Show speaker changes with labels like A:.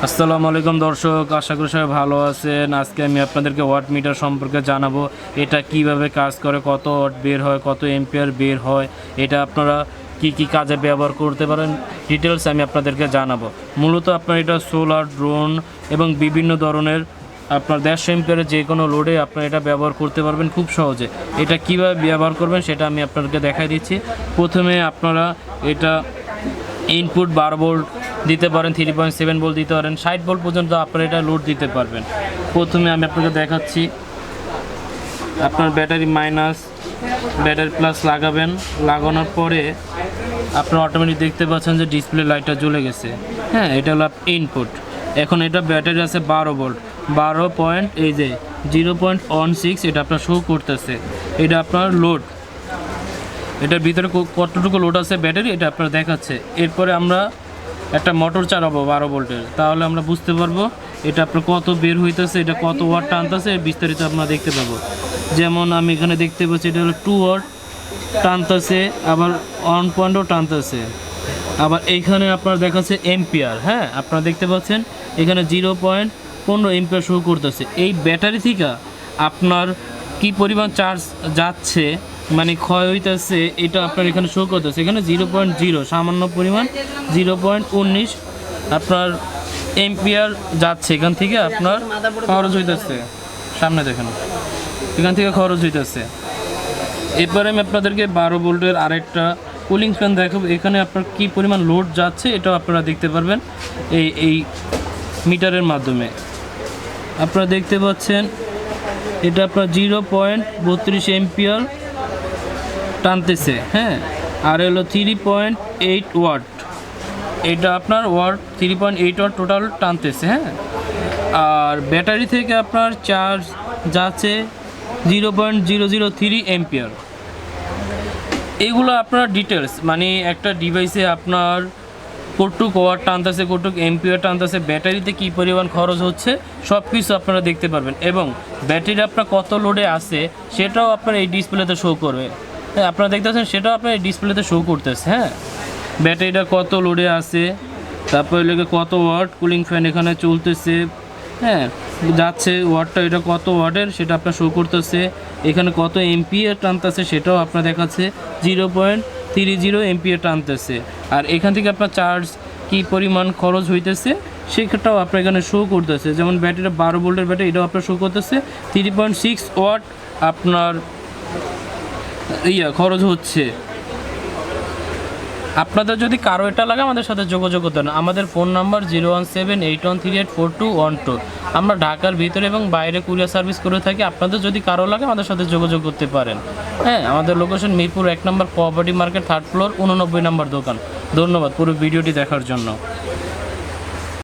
A: আসসালামু আলাইকুম দর্শক, আশা করি সবাই ভালো আছেন। আজকে আমি আপনাদেরকে ওয়াট মিটার সম্পর্কে জানাবো। এটা কিভাবে কাজ করে, কত ওয়াট বের হয়, কত এম্পিয়ার বের হয়, এটা আপনারা কি কাজে ব্যবহার করতে পারেন, ডিটেলস আমি আপনাদেরকে জানাবো। মূলত আপনার এটা সোলার, ড্রোন এবং বিভিন্ন ধরনের আপনার 150 এম্পিয়ারের যে কোনো লোডে আপনারা এটা ব্যবহার করতে পারবেন খুব সহজে। এটা কিভাবে ব্যবহার করবেন সেটা আমি আপনাদেরকে দেখাই দিচ্ছি। প্রথমে আপনারা এটা ইনপুট 12 ভোল্ট দিতে পারেন, 3.7 ভোল্ট দিতে পারেন, 60 ভোল্ট পর্যন্ত আপনারা এটা লোড দিতে পারবেন। প্রথমে আমি আপনাকে দেখাচ্ছি, আপনার ব্যাটারি মাইনাস ব্যাটারি প্লাস লাগাবেন। লাগানোর পরে আপনারা অটোমেটিক দেখতে পাচ্ছেন যে ডিসপ্লে লাইটটা জ্বলে গেছে। হ্যাঁ, এটা হলো ইনপুট। এখন এটা ব্যাটারি আছে 12 ভোল্ট, 12 পয়েন্ট এই যে 0.16 এটা আপনার শো করতেছে। এটা আপনার লোড, এটার ভিতরে কতটুকু লোড আছে ব্যাটারি এটা আপনার দেখাচ্ছে। এরপরে আমরা একটা মোটর চালাবো 12 ভোল্টের, তাহলে আমরা বুঝতে পারবো এটা আপনার কত বের হইতেছে, এটা কত ওয়াট টানতেছে, বিস্তারিত আমরা দেখতে পাবো। যেমন আমি এখানে দেখতে পাচ্ছি এটা হলো 2 ওয়াট টানতেছে, আবার 1.0 টানতেছে, আবার এইখানে আপনার দেখাচ্ছে এম্পিয়ার। হ্যাঁ, আপনারা দেখতে পাচ্ছেন এখানে 0.15 এম্পিয়ার শো করতেছে। এই ব্যাটারি থেকে আপনার কি পরিমাণ চার্জ যাচ্ছে, মানে ক্ষয় হইতেছে, এটা আপনার এখানে শো করতেছে। এখানে 0.0 সামান্য পরিমাণ 0.19 আপনার এম্পিয়ার যাচ্ছে। এখান থেকে আপনার খরচ হইতেছে, সামনে দেখেন এখান থেকে খরচ হইতেছে। এরপরে আমি আপনাদেরকে 12 ভোল্টের আরেকটা কুলিং ফ্যান দেখাবো। এখানে আপনার কি পরিমাণ লোড যাচ্ছে এটাও আপনারা দেখতে পারবেন এই মিটারের মাধ্যমে। আপনারা দেখতে পাচ্ছেন এটা আপনার 0.32 এম্পিয়ার টানতেছে। হ্যাঁ, আর হলো 3.8 ওয়াট, এটা আপনার ওয়াট 3.8 ওয়াট টোটাল টানতেছে। হ্যাঁ, আর ব্যাটারি থেকে আপনার চার্জ যাচ্ছে 0.003 এম্পিয়ার। এগুলো আপনার ডিটেলস, মানে একটা ডিভাইসে আপনার কতটুক ওয়াট টানতেছে, কতটুক এম্পিয়ার টানতেছে, ব্যাটারিতে কী পরিমাণ খরচ হচ্ছে, সব কিছু আপনারা দেখতে পারবেন। এবং ব্যাটারি আপনার কত লোডে আছে সেটাও আপনার এই ডিসপ্লেতে শো করবে। হ্যাঁ, আপনারা দেখতে পাচ্ছেন সেটাও আপনার এই ডিসপ্লেতে শো করতেছে। হ্যাঁ, ব্যাটারিটা কত লোডে আছে, তারপরে লেগে কত ওয়াট কুলিং ফ্যান এখানে চলতেছে, হ্যাঁ যাচ্ছে ওয়াটটা, এটা কত ওয়াটের সেটা আপনার শো করতেছে। এখানে কত এম্পিয়ার টানতেছে সেটাও আপনার দেখাচ্ছে, 0.30 এম্পিয়ার টানতেছে। আর এখান থেকে আপনার চার্জ কি পরিমাণ খরচ হইতেছে সেটাও আপনার এখানে শো করতেছে। যেমন ব্যাটারিটা 12 ভোল্টের ব্যাটারি, এটাও আপনার শো করতেছে 3.6 ওয়াট আপনার খরচ হচ্ছে। আপনাদের যদি কারো এটা লাগে আমাদের সাথে যোগাযোগ করতে পারেন। আমাদের ফোন নাম্বার 01781384212। আমরা ঢাকার ভিতরে এবং বাইরে কুরিয়ার সার্ভিস করে থাকি। আপনাদের যদি কারো লাগে আমাদের সাথে যোগাযোগ করতে পারেন। হ্যাঁ, আমাদের লোকেশন মিরপুর 1 নম্বর কোঅপারেটিভ মার্কেট, 3rd ফ্লোর, 89 নম্বর দোকান। ধন্যবাদ পুরো ভিডিওটি দেখার জন্য।